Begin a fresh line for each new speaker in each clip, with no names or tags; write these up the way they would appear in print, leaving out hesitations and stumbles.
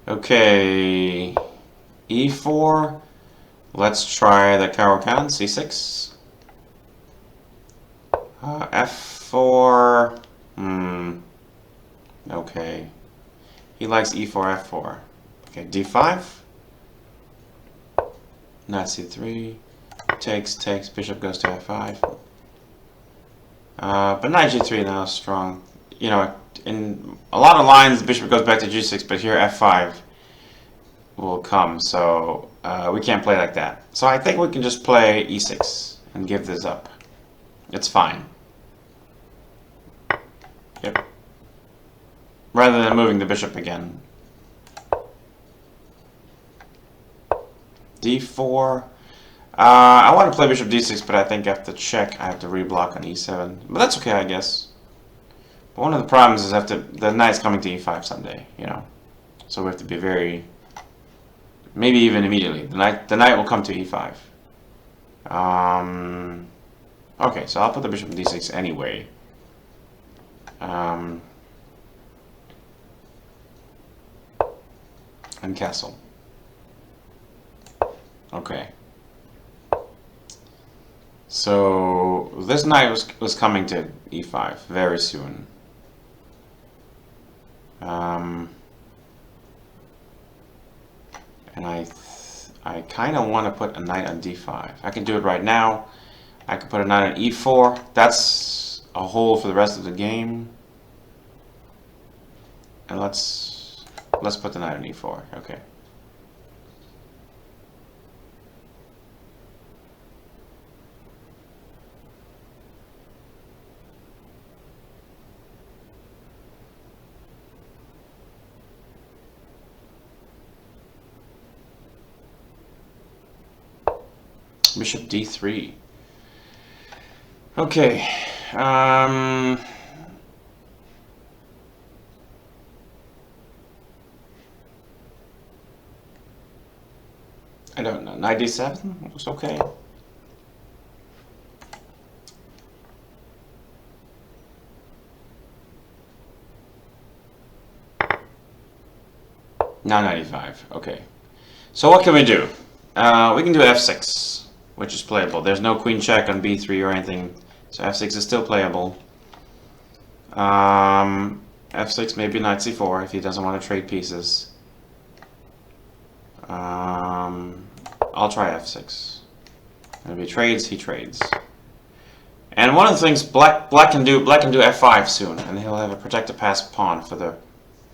Okay, e4. Let's try the Caro-Kann, c6. F4. Okay. He likes e4, f4. Okay, d5. Knight c3. Takes. Bishop goes to f5. But knight g3 now is strong. You know, in a lot of lines, bishop goes back to g6, but here f5 will come, so we can't play like that. So I think we can just play e6 and give this up. It's fine. Yep. Rather than moving the bishop again. d4. I want to play bishop d6, but I think after check I have to reblock on e7. But that's okay, I guess. But one of the problems is the knight's coming to e5 someday, you know. So we have to be very... Maybe even immediately. The knight will come to e5. Okay, so I'll put the bishop in d6 anyway. And castle. Okay. So this knight was coming to e5 very soon. And I kind of want to put a knight on d5. I can do it right now. I could put a knight on e4. That's a hole for the rest of the game. And let's put the knight on e4. Okay. Bishop d3. Okay. I don't know. Knight d7 looks okay. Now knight e5. Okay. So what can we do? We can do f6. Which is playable. There's no queen check on b3 or anything, so f6 is still playable. F6, maybe knight c4 if he doesn't want to trade pieces. I'll try f6. And if he trades, he trades. And one of the things black can do f5 soon, and he'll have a protected passed pawn for the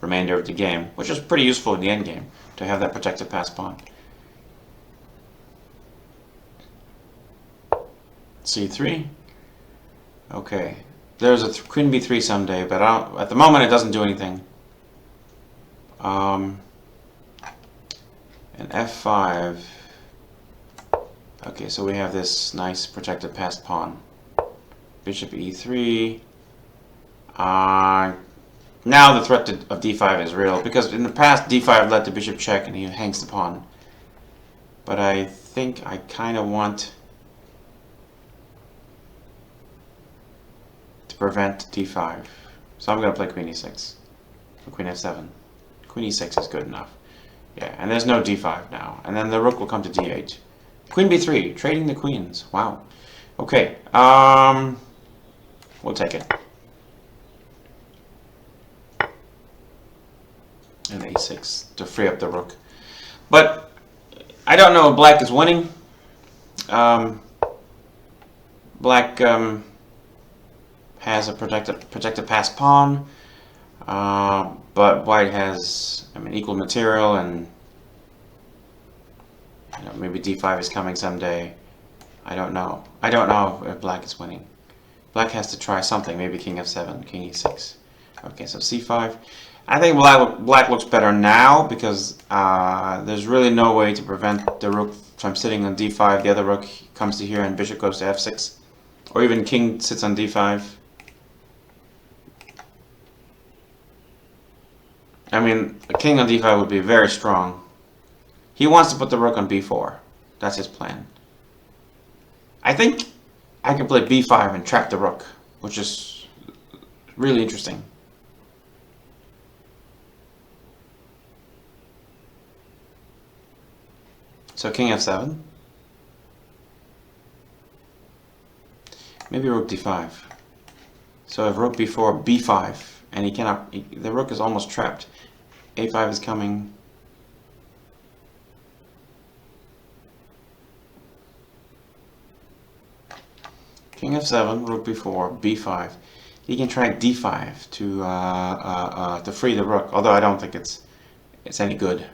remainder of the game, which is pretty useful in the endgame to have that protected passed pawn. c3. Okay, there's a queen b3 someday, but at the moment it doesn't do anything. And f5. Okay, so we have this nice protected passed pawn. Bishop e3. Now the threat of d5 is real, because in the past d5 led to bishop check and he hangs the pawn. But I think I kind of want prevent d5. So I'm going to play queen e6. Queen f7. Queen e6 is good enough. Yeah, and there's no d5 now. And then the rook will come to d8. Queen b3, trading the queens. Wow. Okay, we'll take it. And a6 to free up the rook. But I don't know if black is winning. Black has a protected passed pawn, but white has, equal material, and maybe d5 is coming someday. I don't know. I don't know if black is winning. Black has to try something. Maybe king f7, king e6. Okay, so c5. I think black looks better now because there's really no way to prevent the rook from sitting on d5. The other rook comes to here and bishop goes to f6, or even king sits on d5. A king on d5 would be very strong. He wants to put the rook on b4. That's his plan. I think I can play b5 and trap the rook, which is really interesting. So king f7. Maybe rook d5. So if rook b4, b5, and he cannot, the rook is almost trapped. a5 is coming. King f7, rook b4, b5. He can try d5 to free the rook, although I don't think it's any good.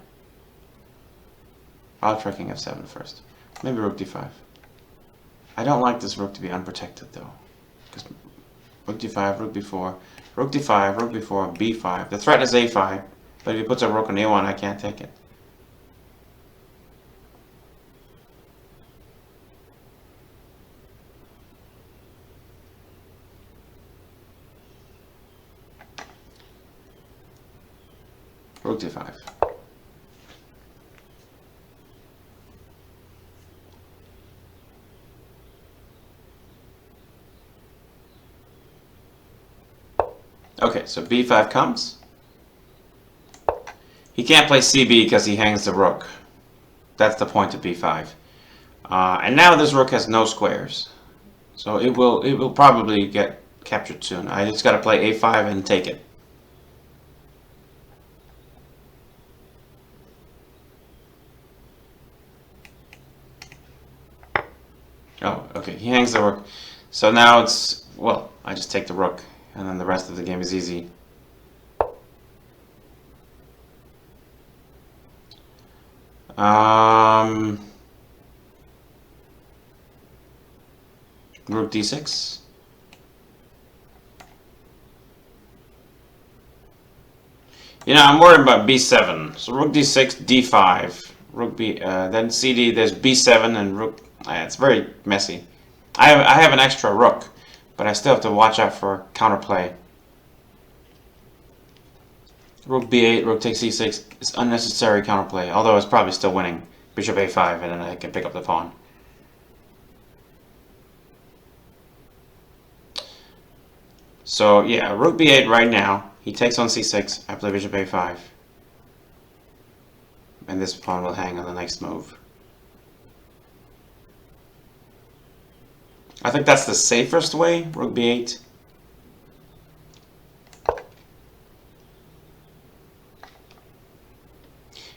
I'll try king f7 first. Maybe rook d5. I don't like this rook to be unprotected though, because rook d5, rook b4, rook d5, rook b4, b5. The threat is a5, but if he puts a rook on a1, I can't take it. Rook d5. Okay, so b5 comes. He can't play cb because he hangs the rook. That's the point of b5. And now this rook has no squares, so it will probably get captured soon. I just got to play a5 and take it. Oh, okay, he hangs the rook. So now it's, well, I just take the rook, and then the rest of the game is easy. Rook d6. You know, I'm worried about b7. So rook d6, d5, rook b, then cd. There's b7 and rook. It's very messy. I have an extra rook, but I still have to watch out for counterplay. Rook b8, rook takes c6. It's unnecessary counterplay, although it's probably still winning. Bishop a5, and then I can pick up the pawn. So yeah, rook b8 right now. He takes on c6. I play bishop a5. And this pawn will hang on the next move. I think that's the safest way, rook b8.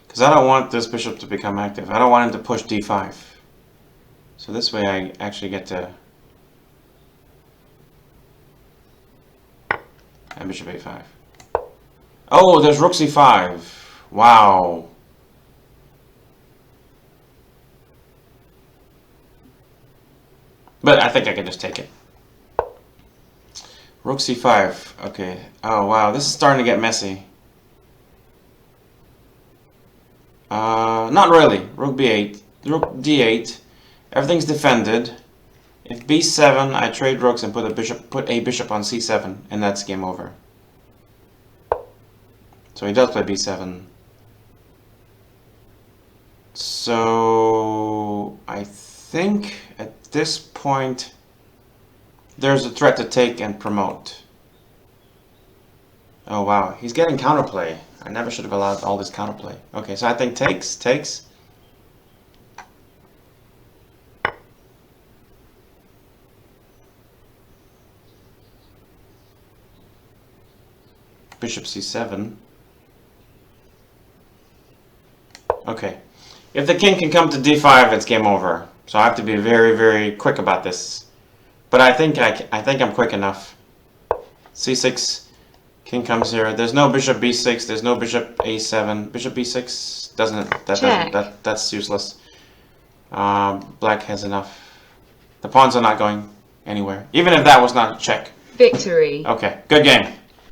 Because I don't want this bishop to become active. I don't want him to push d5. So this way I actually get to... and bishop a5. Oh, there's rook c5. Wow. But I think I can just take it. Rook c5. Okay. Oh, wow. This is starting to get messy. Not really. Rook b8. Rook d8. Everything's defended. If b7, I trade rooks and put a bishop on c7, and that's game over. So he does play b7. So I think at this point there's a threat to take and promote. Oh wow, he's getting counterplay. I never should have allowed all this counterplay. Okay, so I think takes. Bishop c7. Okay. If the king can come to d5, it's game over. So I have to be very, very quick about this. But I think I'm quick enough. c6, king comes here. There's no bishop b6. There's no bishop a7. Bishop b6 that's useless. Black has enough. The pawns are not going anywhere. Even if that was not a check.
Victory.
Okay, good game.